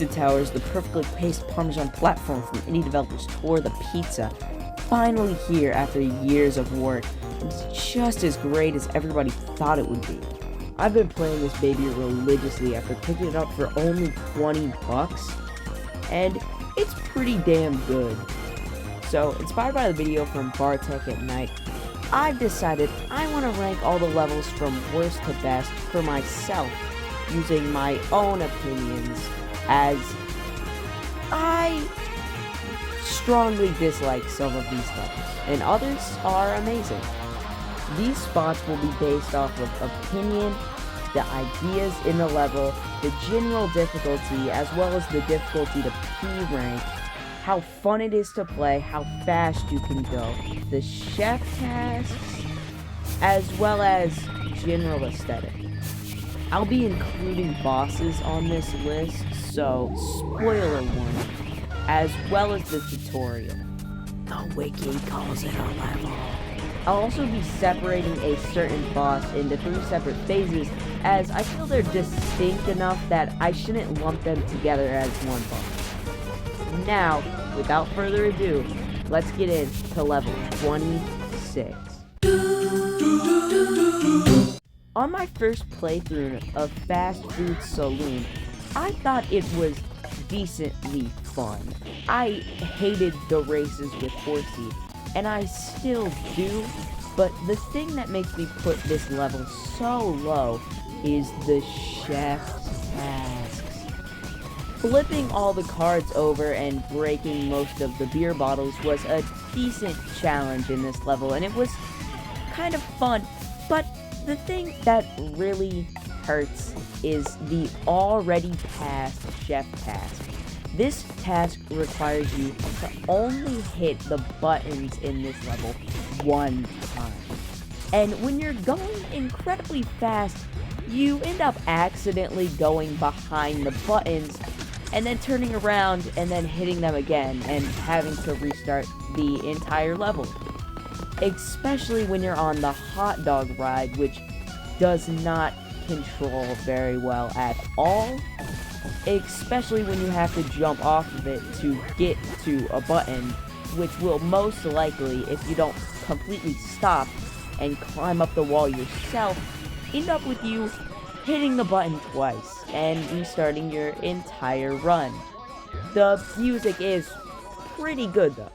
Pizza Tower is the perfectly paced Parmesan platform from indie developers Tore the Pizza. Finally here after years of work, it's just as great as everybody thought it would be. I've been playing this baby religiously after picking it up for only $20, and it's pretty damn good. So, inspired by the video from Bartek at Night, I've decided I want to rank all the levels from worst to best for myself, using my own opinions, as I strongly dislike some of these levels, and others are amazing. These spots will be based off of opinion, the ideas in the level, the general difficulty, as well as the difficulty to P-rank, how fun it is to play, how fast you can go, the chef tasks, as well as general aesthetic. I'll be including bosses on this list, so spoiler warning, as well as the tutorial. The wiki calls it a level. I'll also be separating a certain boss into 3 separate phases, as I feel they're distinct enough that I shouldn't lump them together as one boss. Now, without further ado, let's get into level 26. On my first playthrough of Fast Food Saloon, I thought it was decently fun. I hated the races with Horsey, and I still do, but the thing that makes me put this level so low is the chef's tasks. Flipping all the cards over and breaking most of the beer bottles was a decent challenge in this level, and it was kind of fun, but the thing that really hurts is the already passed chef task. This task requires you to only hit the buttons in this level one time. And when you're going incredibly fast, you end up accidentally going behind the buttons and then turning around and then hitting them again and having to restart the entire level. Especially when you're on the hot dog ride, which does not control very well at all. Especially when you have to jump off of it to get to a button, which will most likely, if you don't completely stop and climb up the wall yourself, end up with you hitting the button twice and restarting your entire run. The music is pretty good though.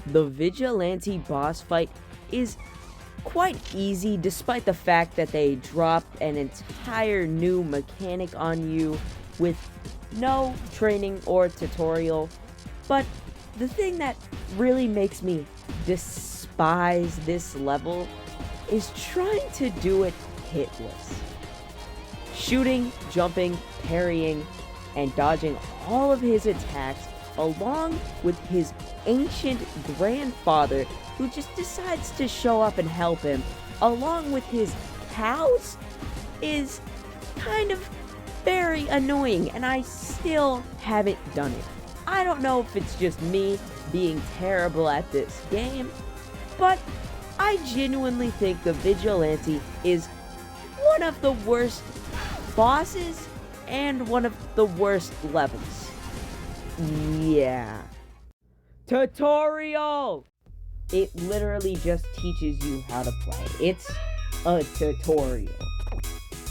The Vigilante boss fight is quite easy despite the fact that they dropped an entire new mechanic on you with no training or tutorial, but the thing that really makes me despise this level is trying to do it hitless. Shooting, jumping, parrying, and dodging all of his attacks along with his ancient grandfather who just decides to show up and help him, along with his cows, is kind of very annoying, and I still haven't done it. I don't know if it's just me being terrible at this game, but I genuinely think the Vigilante is one of the worst bosses and one of the worst levels. Yeah. Tutorial! It literally just teaches you how to play. It's a tutorial.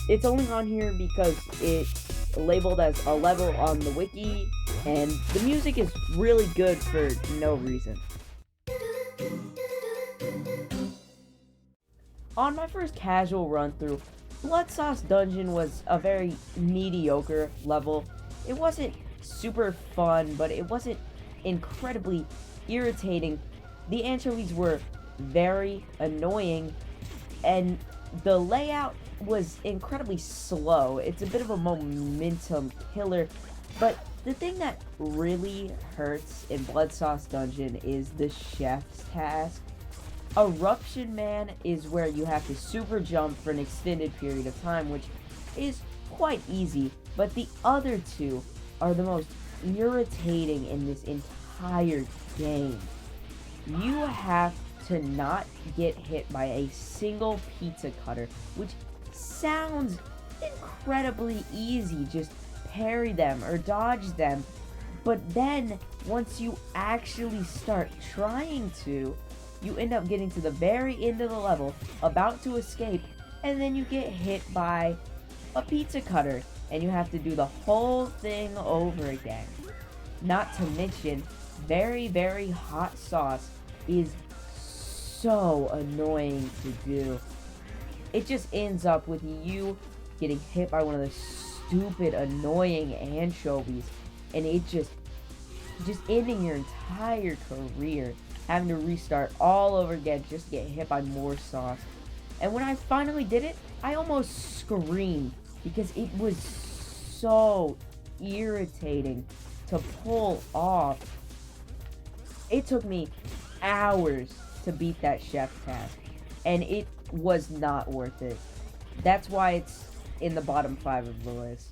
It's only on here because it's labeled as a level on the wiki, and the music is really good for no reason. On my first casual run through, Blood Sauce Dungeon was a very mediocre level. It wasn't super fun, but it wasn't incredibly irritating. The anchovies were very annoying, and the layout was incredibly slow. It's a bit of a momentum killer, but the thing that really hurts in Blood Sauce Dungeon is the chef's task. Eruption Man is where you have to super jump for an extended period of time, which is quite easy, but the other two are the most irritating in this entire game. You have to not get hit by a single pizza cutter, which sounds incredibly easy. Just parry them or dodge them. But then, once you actually start trying to, you end up getting to the very end of the level, about to escape, and then you get hit by a pizza cutter, and you have to do the whole thing over again. Not to mention, very, very hot sauce is so annoying to do. It just ends up with you getting hit by one of those stupid, annoying anchovies, and it just ending your entire career, having to restart all over again just to get hit by more sauce. And when I finally did it, I almost screamed because it was so irritating to pull off. It took me hours to beat that chef task, and it was not worth it. That's why it's in the bottom 5 of the list.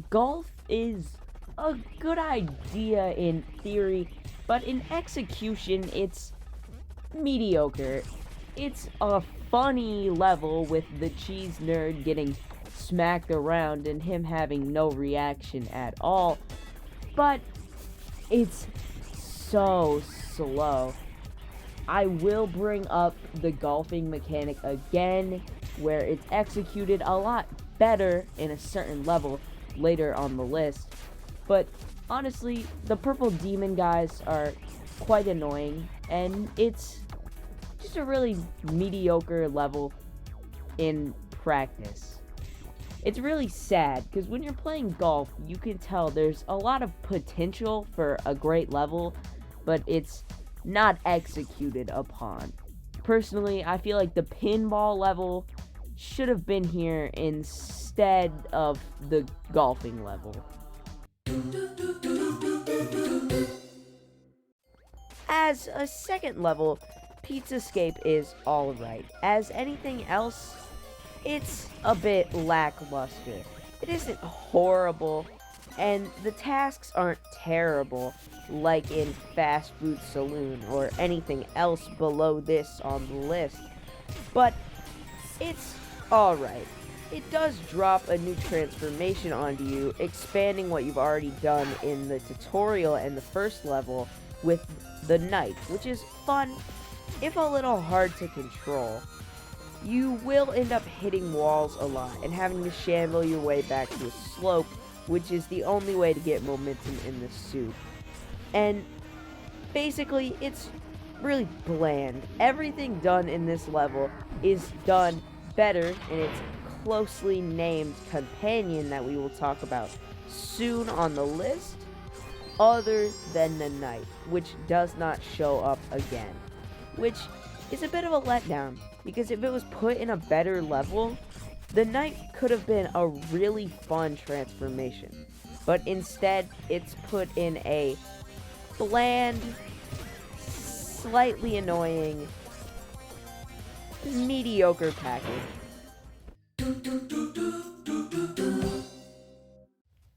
Golf is a good idea in theory, but in execution it's mediocre. It's a funny level with the cheese nerd getting smacked around and him having no reaction at all, but it's so slow. I will bring up the golfing mechanic again, where it's executed a lot better in a certain level later on the list, but honestly, the purple demon guys are quite annoying, and it's just a really mediocre level in practice. It's really sad, because when you're playing golf, you can tell there's a lot of potential for a great level, but it's not executed upon. Personally, I feel like the pinball level should have been here instead of the golfing level. As a second level, Pizzascape is alright. As anything else, it's a bit lackluster. It isn't horrible, and the tasks aren't terrible like in Fast Food Saloon or anything else below this on the list, but it's alright. It does drop a new transformation onto you, expanding what you've already done in the tutorial and the first level with the knife, which is fun, if a little hard to control. You will end up hitting walls a lot and having to shamble your way back to a slope, which is the only way to get momentum in the suit. And basically, it's really bland. Everything done in this level is done better in its closely named companion that we will talk about soon on the list, other than the knife, which does not show up again, which is a bit of a letdown, because if it was put in a better level, the knife could have been a really fun transformation, but instead it's put in a bland, slightly annoying, mediocre package.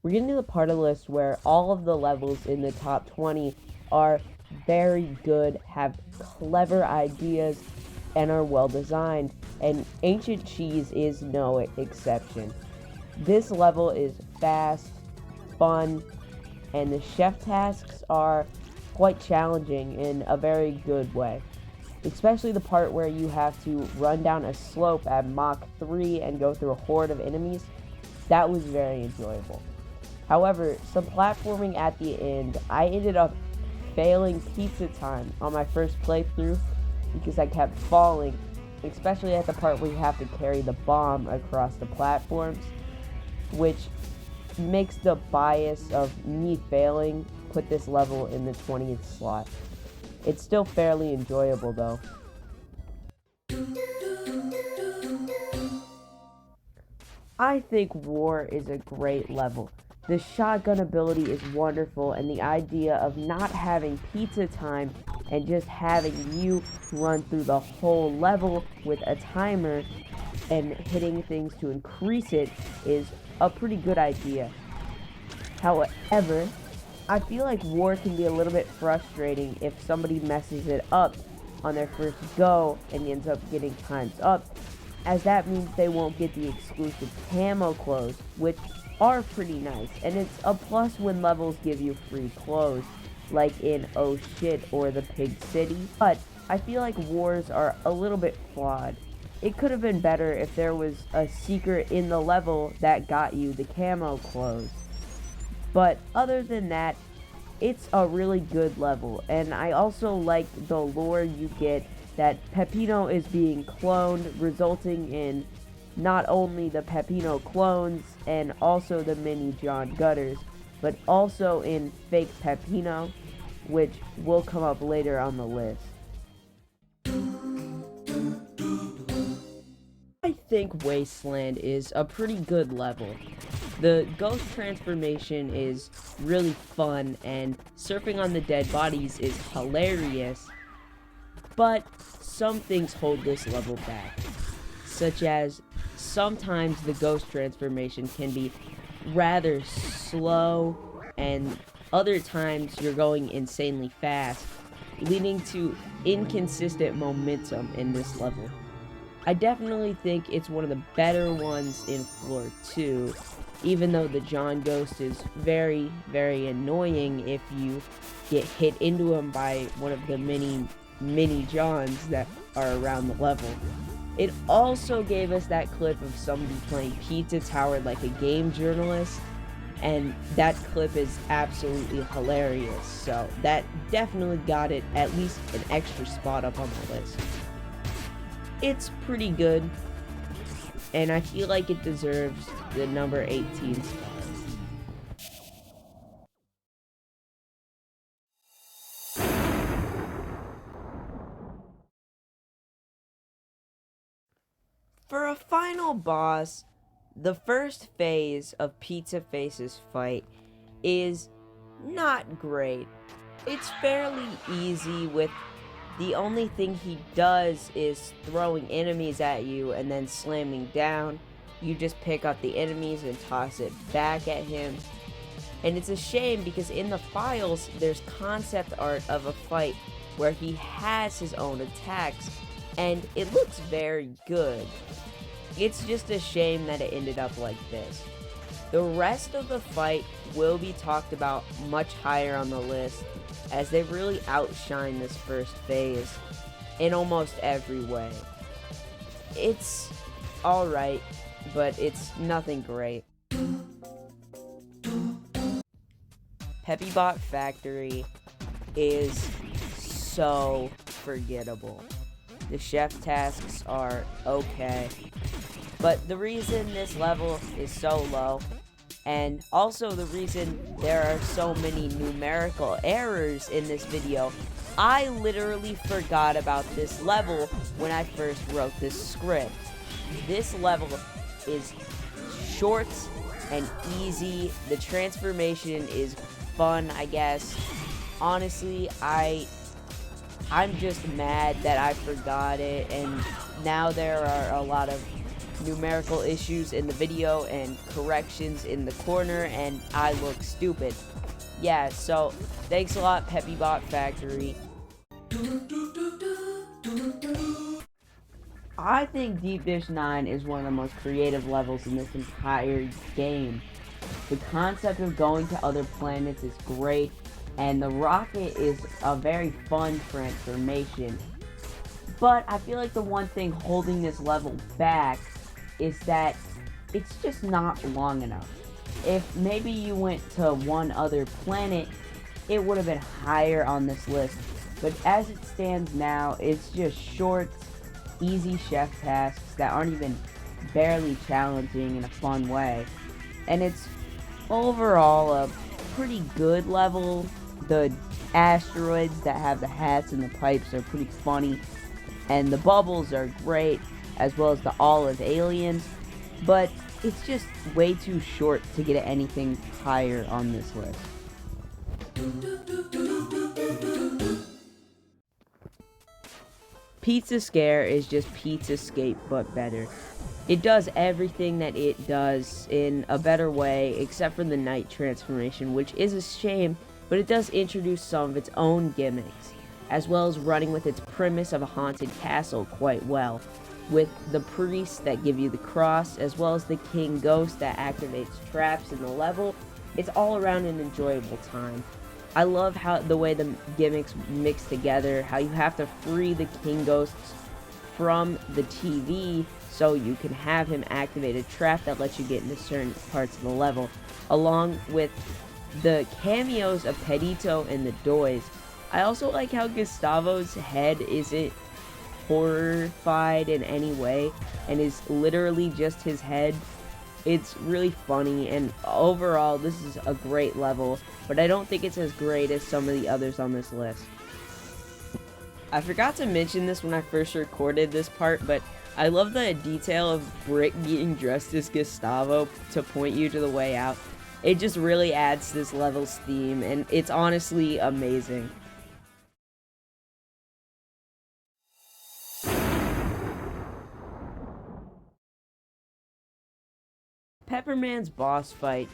We're getting to the part of the list where all of the levels in the top 20 are very good, have clever ideas, and are well designed, and Ancient Cheese is no exception. This level is fast, fun, and the chef tasks are quite challenging in a very good way. Especially the part where you have to run down a slope at Mach 3 and go through a horde of enemies. That was very enjoyable. However, some platforming at the end, I ended up failing pizza time on my first playthrough because I kept falling, especially at the part where you have to carry the bomb across the platforms, which makes the bias of me failing put this level in the 20th slot. It's still fairly enjoyable though. I think War is a great level. The shotgun ability is wonderful, and the idea of not having pizza time and just having you run through the whole level with a timer and hitting things to increase it is a pretty good idea. However, I feel like war can be a little bit frustrating if somebody messes it up on their first go and ends up getting times up, as that means they won't get the exclusive camo clothes, which are pretty nice, and it's a plus when levels give you free clothes, like in Oh Shit or the Pig City, but I feel like wars are a little bit flawed. It could have been better if there was a secret in the level that got you the camo clothes. But other than that, it's a really good level, and I also like the lore you get that Peppino is being cloned, resulting in not only the Peppino clones and also the mini John Gutters, but also in fake Peppino, which will come up later on the list. I think Wasteland is a pretty good level. The ghost transformation is really fun, and surfing on the dead bodies is hilarious, but some things hold this level back, such as sometimes the ghost transformation can be rather slow, and other times you're going insanely fast, leading to inconsistent momentum in this level. I definitely think it's one of the better ones in Floor 2, even though the John Ghost is very, very annoying if you get hit into him by one of the mini Johns that are around the level. It also gave us that clip of somebody playing Pizza Tower like a game journalist, and that clip is absolutely hilarious, so that definitely got it at least an extra spot up on the list. It's pretty good, and I feel like it deserves the number 18 spot. For a final boss, the first phase of Pizza Face's fight is not great. It's fairly easy, with the only thing he does is throwing enemies at you and then slamming down. You just pick up the enemies and toss it back at him. And it's a shame because in the files, there's concept art of a fight where he has his own attacks, and it looks very good. It's just a shame that it ended up like this. The rest of the fight will be talked about much higher on the list, as they really outshine this first phase in almost every way. It's alright, but it's nothing great. Peppybot Factory is so forgettable. The chef tasks are okay, but the reason this level is so low, and also the reason there are so many numerical errors in this video, I literally forgot about this level when I first wrote this script. This level is short and easy. The transformation is fun, I guess. Honestly, I'm just mad that I forgot it, and now there are a lot of numerical issues in the video and corrections in the corner, and I look stupid. Yeah, so thanks a lot, Peppybot Factory. I think Deep Dish 9 is one of the most creative levels in this entire game. The concept of going to other planets is great, and the rocket is a very fun transformation. But I feel like the one thing holding this level back is that it's just not long enough. If maybe you went to one other planet, it would have been higher on this list. But as it stands now, it's just short, easy chef tasks that aren't even barely challenging in a fun way. And it's overall a pretty good level. The asteroids that have the hats and the pipes are pretty funny, and the bubbles are great, as well as the olive aliens, but it's just way too short to get anything higher on this list. Pizza Scare is just Pizza Escape, but better. It does everything that it does in a better way, except for the night transformation, which is a shame but it does introduce some of its own gimmicks, as well as running with its premise of a haunted castle quite well, with the priests that give you the cross, as well as the king ghost that activates traps in the level. It's all around an enjoyable time. I love how the way the gimmicks mix together, how you have to free the king ghosts from the TV so you can have him activate a trap that lets you get into certain parts of the level, along with the cameos of Pedito and the Doys. I also like how Gustavo's head isn't horrified in any way and is literally just his head. It's really funny, and overall this is a great level, but I don't think it's as great as some of the others on this list. I forgot to mention this when I first recorded this part, but I love the detail of Brick getting dressed as Gustavo to point you to the way out. It just really adds to this level's theme, and it's honestly amazing. Pepperman's boss fight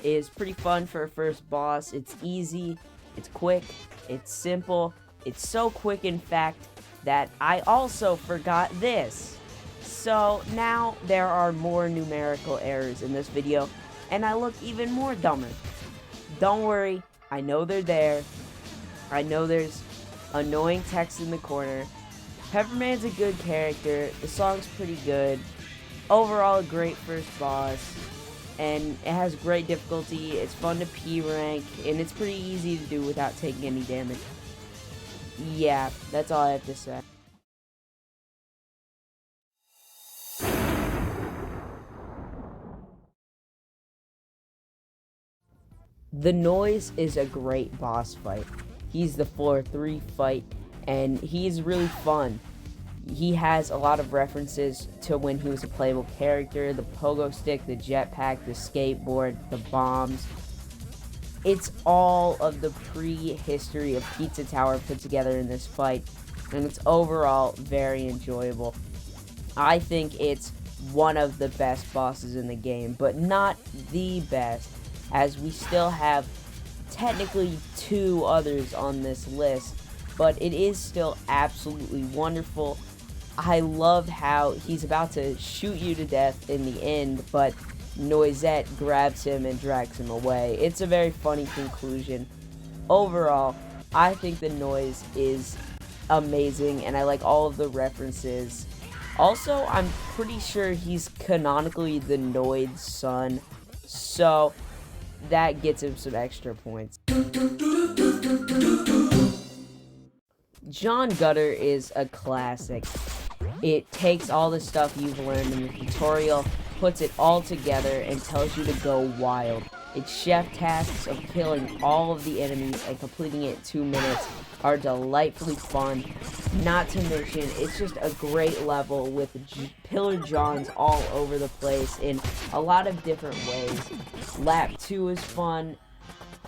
is pretty fun for a first boss. It's easy, it's quick, it's simple. It's so quick, in fact, that I also forgot this. So now there are more numerical errors in this video, and I look even more dumber. Don't worry, I know they're there. I know there's annoying text in the corner. Pepperman's a good character, the song's pretty good. Overall, a great first boss, and it has great difficulty. It's fun to P rank, and it's pretty easy to do without taking any damage. Yeah, that's all I have to say. The Noise is a great boss fight. He's the floor 3 fight, and he's really fun. He has a lot of references to when he was a playable character: the pogo stick, the jetpack, the skateboard, the bombs. It's all of the pre-history of Pizza Tower put together in this fight, and it's overall very enjoyable. I think it's one of the best bosses in the game, but not the best, as we still have technically 2 others on this list, but it is still absolutely wonderful. I love how he's about to shoot you to death in the end, but Noisette grabs him and drags him away. It's a very funny conclusion. Overall, I think the Noise is amazing, and I like all of the references. Also, I'm pretty sure he's canonically the Noid's son, so that gets him some extra points. John Gutter is a classic. It takes all the stuff you've learned in the tutorial, puts it all together, and tells you to go wild. Its chef tasks of killing all of the enemies and completing it in 2 minutes are delightfully fun. Not to mention, it's just a great level with Pillar Johns all over the place in a lot of different ways. Lap 2 is fun.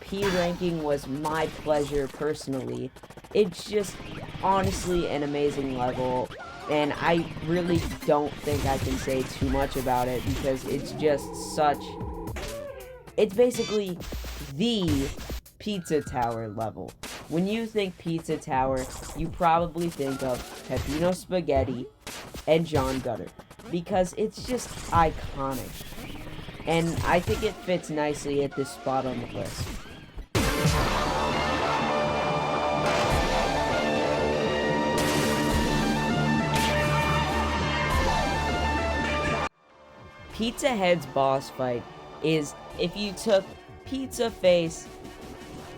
P ranking was my pleasure personally. It's just honestly an amazing level, and I really don't think I can say too much about it because it's just such... It's basically the Pizza Tower level. When you think Pizza Tower, you probably think of Peppino Spaghetti and John Gutter, because it's just iconic. And I think it fits nicely at this spot on the list. Pizza Head's boss fight is if you took Pizza Face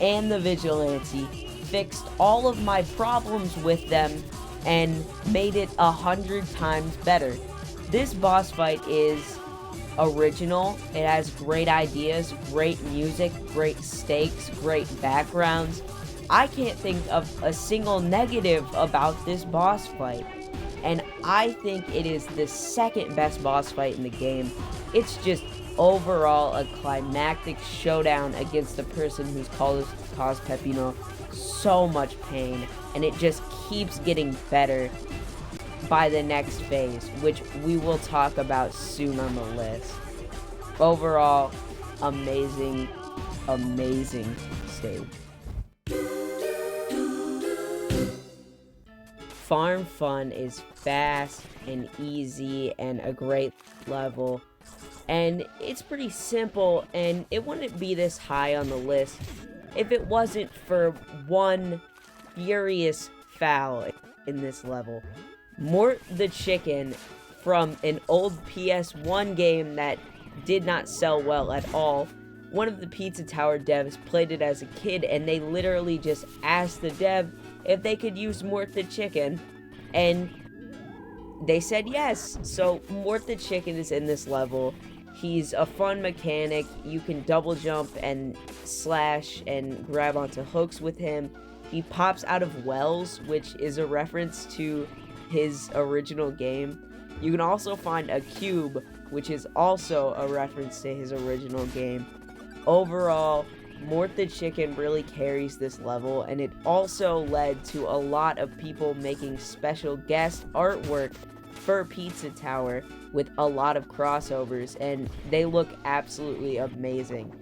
and the Vigilante, fixed all of my problems with them, and made it 100 times better. This boss fight is original. It has great ideas, great music, great stakes, great backgrounds. I can't think of a single negative about this boss fight, and I think it is the second best boss fight in the game. It's just overall a climactic showdown against the person who's caused Peppino so much pain, and it just keeps getting better by the next phase, which we will talk about soon on the list. Overall, amazing, amazing stage. Farm Fun is fast and easy and a great level, and it's pretty simple, and it wouldn't be this high on the list if it wasn't for one furious foul in this level. Mort the Chicken, from an old PS1 game that did not sell well at all. One of the Pizza Tower devs played it as a kid, and they literally just asked the dev if they could use Mort the Chicken, and they said yes. So Mort the Chicken is in this level. He's a fun mechanic. You can double jump and slash and grab onto hooks with him. He pops out of wells, which is a reference to his original game. You can also find a cube, which is also a reference to his original game. Overall, Mort the Chicken really carries this level, and it also led to a lot of people making special guest artwork for Pizza Tower with a lot of crossovers, and they look absolutely amazing.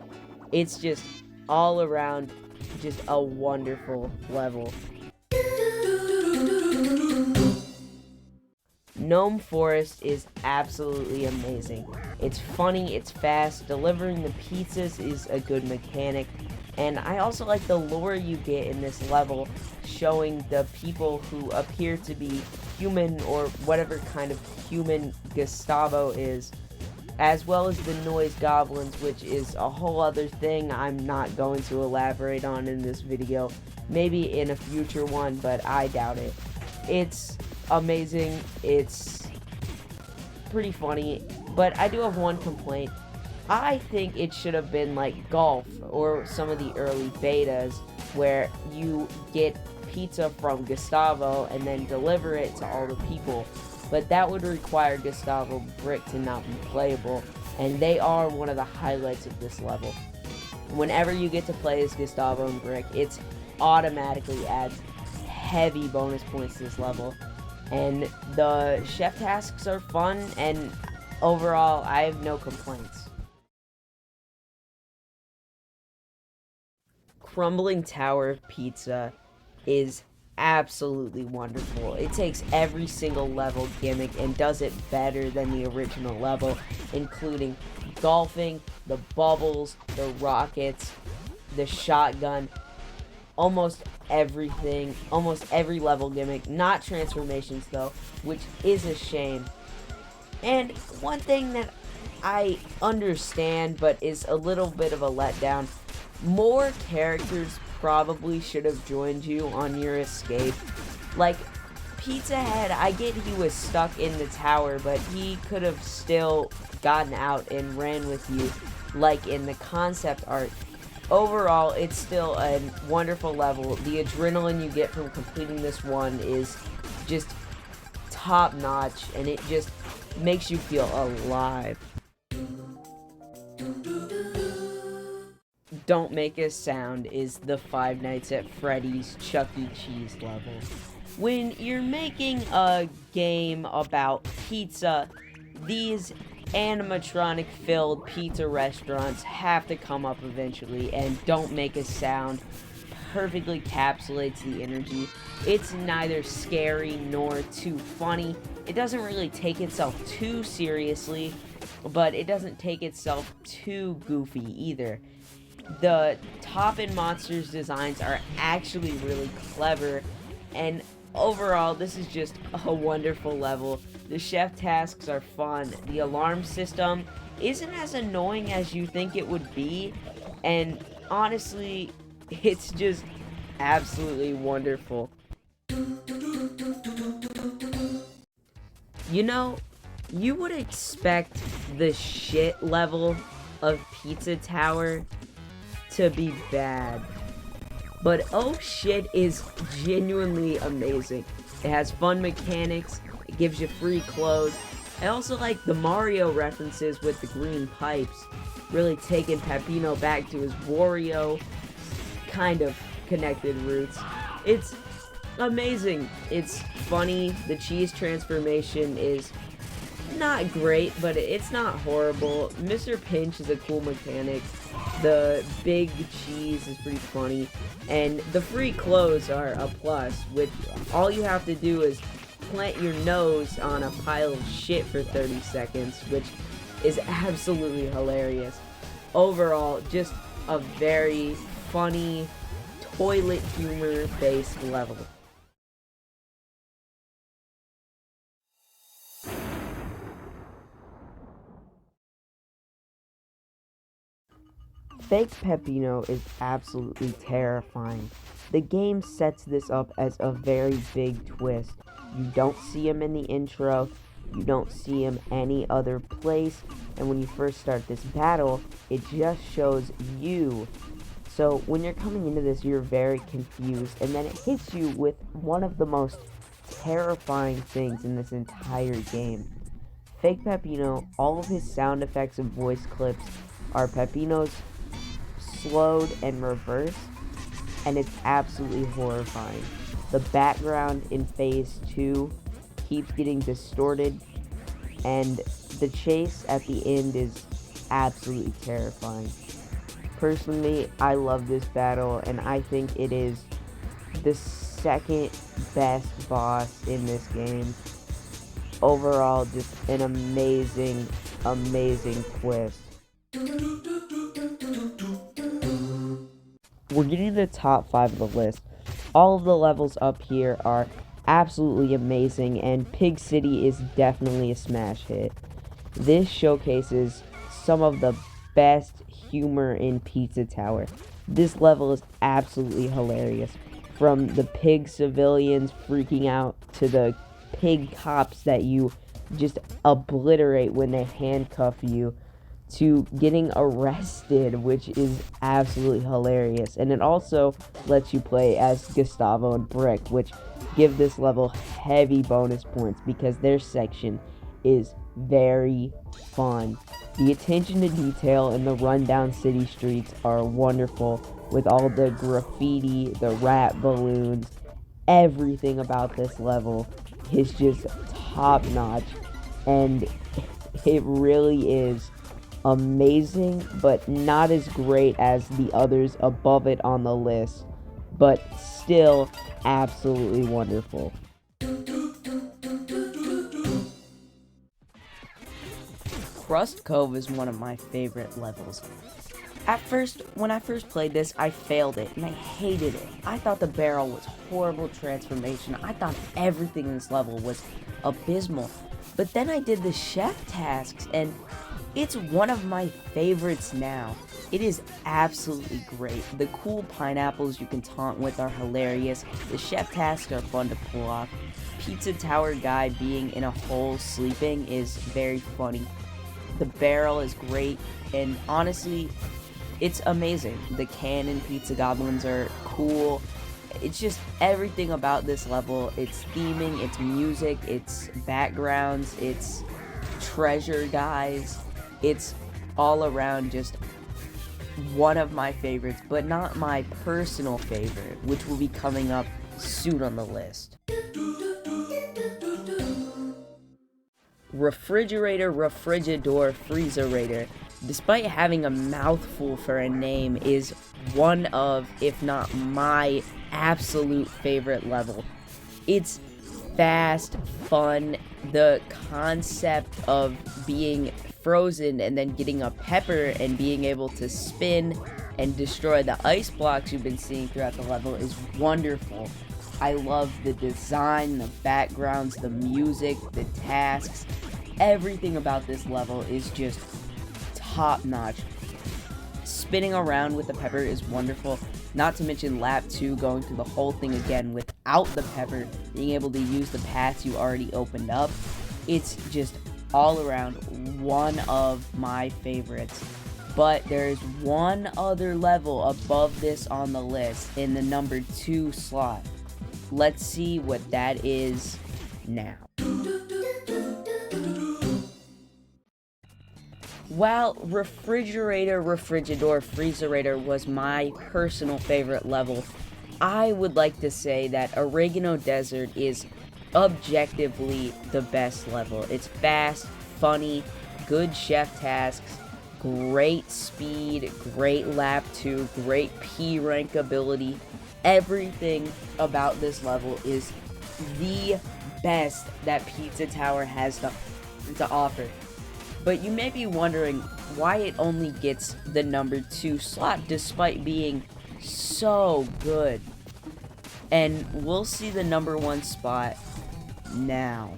It's just all around just a wonderful level. Gnome Forest is absolutely amazing. It's funny, it's fast, delivering the pizzas is a good mechanic, and I also like the lore you get in this level, showing the people who appear to be human or whatever kind of human Gustavo is, as well as the noise goblins, which is a whole other thing I'm not going to elaborate on in this video. Maybe in a future one, but I doubt it. It's amazing, it's pretty funny, but I do have one complaint. I think it should have been like golf or some of the early betas where you get pizza from Gustavo and then deliver it to all the people, but that would require Gustavo Brick to not be playable, and they are one of the highlights of this level. Whenever you get to play as Gustavo and Brick, it's automatically adds heavy bonus points to this level, and the chef tasks are fun, and overall I have no complaints. Crumbling Tower Pizza is absolutely wonderful. It takes every single level gimmick and does it better than the original level, including golfing, the bubbles, the rockets, the shotgun, almost everything, almost every level gimmick, not transformations though, which is a shame. And one thing that I understand but is a little bit of a letdown, more characters probably should have joined you on your escape. Like Pizza Head, I get he was stuck in the tower, but he could have still gotten out and ran with you like in the concept art. Overall, it's still a wonderful level. The adrenaline you get from completing this one is just top notch, and it just makes you feel alive. Don't Make a Sound is the Five Nights at Freddy's Chuck E. Cheese level. When you're making a game about pizza, these animatronic-filled pizza restaurants have to come up eventually, and Don't Make a Sound perfectly encapsulates the energy. It's neither scary nor too funny. It doesn't really take itself too seriously, but it doesn't take itself too goofy either. The Toppin' Monsters designs are actually really clever, and overall, this is just a wonderful level. The chef tasks are fun. The alarm system isn't as annoying as you think it would be, and honestly, it's just absolutely wonderful. You know, you would expect the shit level of Pizza Tower to be bad, but oh shit is genuinely amazing. It has fun mechanics, it gives you free clothes. I also like the Mario references with the green pipes, really taking Peppino back to his Wario kind of connected roots. It's amazing, it's funny, the cheese transformation is not great, but it's not horrible. Mr. Pinch is a cool mechanic. The big cheese is pretty funny. And the free clothes are a plus, which all you have to do is plant your nose on a pile of shit for 30 seconds, which is absolutely hilarious. Overall, just a very funny, toilet humor-based level. Fake Peppino is absolutely terrifying. The game sets this up as a very big twist. You don't see him in the intro, you don't see him any other place, and when you first start this battle, it just shows you. So when you're coming into this, you're very confused, and then it hits you with one of the most terrifying things in this entire game. Fake Peppino, all of his sound effects and voice clips are Peppino's slowed and reversed, and it's absolutely horrifying. The background in phase 2 keeps getting distorted, and the chase at the end is absolutely terrifying. Personally, I love this battle, and I think it is the second best boss in this game. Overall, just an amazing, amazing twist. We're getting to the top 5 of the list. All of the levels up here are absolutely amazing, and Pig City is definitely a smash hit. This showcases some of the best humor in Pizza Tower. This level is absolutely hilarious. From the pig civilians freaking out to the pig cops that you just obliterate when they handcuff you, to getting arrested, which is absolutely hilarious. And it also lets you play as Gustavo and Brick, which give this level heavy bonus points because their section is very fun. The attention to detail in the rundown city streets are wonderful, with all the graffiti, the rat balloons. Everything about this level is just top notch, and it really is amazing, but not as great as the others above it on the list, but still absolutely wonderful. Crust Cove is one of my favorite levels. At first, when I first played this, I failed it, and I hated it. I thought the barrel was horrible transformation. I thought everything in this level was abysmal. But then I did the chef tasks, and it's one of my favorites now. It is absolutely great. The cool pineapples you can taunt with are hilarious. The chef tasks are fun to pull off. Pizza Tower guy being in a hole sleeping is very funny. The barrel is great, and honestly, it's amazing. The cannon pizza goblins are cool. It's just everything about this level. It's theming, it's music, it's backgrounds, it's treasure guys. It's all around just one of my favorites, but not my personal favorite, which will be coming up soon on the list. Refrigerator, Refrigador, Freezerator, despite having a mouthful for a name, is one of, if not my absolute favorite level. It's fast, fun, the concept of being frozen and then getting a pepper and being able to spin and destroy the ice blocks you've been seeing throughout the level is wonderful. I love the design, the backgrounds, the music, the tasks. Everything about this level is just top notch. Spinning around with the pepper is wonderful. Not to mention lap 2, going through the whole thing again without the pepper, being able to use the paths you already opened up. It's just all around one of my favorites. But there's one other level above this on the list in the number 2 slot. Let's see what that is now. While Refrigerator, Refrigador, Freezerator was my personal favorite level, I would like to say that Oregano Desert is objectively the best level. It's fast, funny, good chef tasks, great speed, great lap 2, great P rank ability. Everything about this level is the best that Pizza Tower has to offer. But you may be wondering why it only gets the number 2 slot despite being so good. And we'll see the number 1 spot now.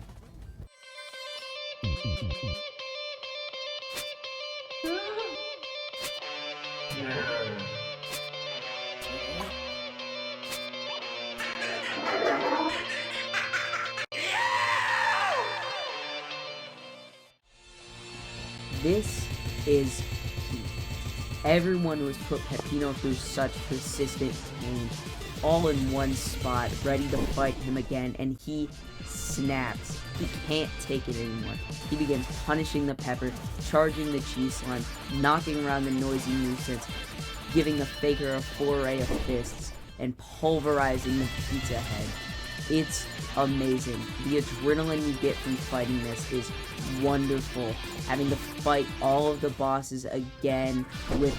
This is peak. Everyone was put Peppino through such persistent pain, all in one spot, ready to fight him again, and he snaps. He can't take it anymore. He begins punishing the Pepper, charging the cheese slime, knocking around the noisy nuisance, giving the Faker a foray of fists, and pulverizing the Pizza Head. It's amazing. The adrenaline you get from fighting this is wonderful. Having to fight all of the bosses again with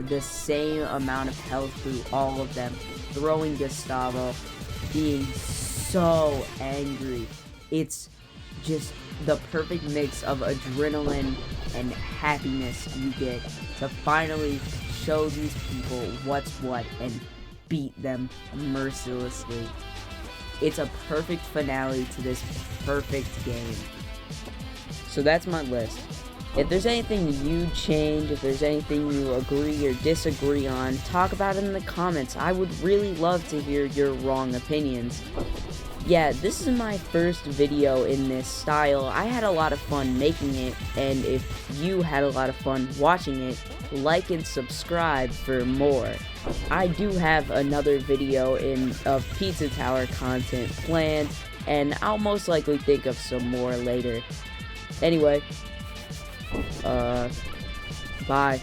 the same amount of health through all of them, throwing Gustavo, being so angry. It's just the perfect mix of adrenaline and happiness you get to finally show these people what's what and beat them mercilessly. It's a perfect finale to this perfect game. So that's my list. If there's anything you'd change, if there's anything you agree or disagree on, talk about it in the comments. I would really love to hear your wrong opinions. Yeah, this is my first video in this style. I had a lot of fun making it, and if you had a lot of fun watching it, like and subscribe for more. I do have another video of Pizza Tower content planned, and I'll most likely think of some more later. Anyway, bye.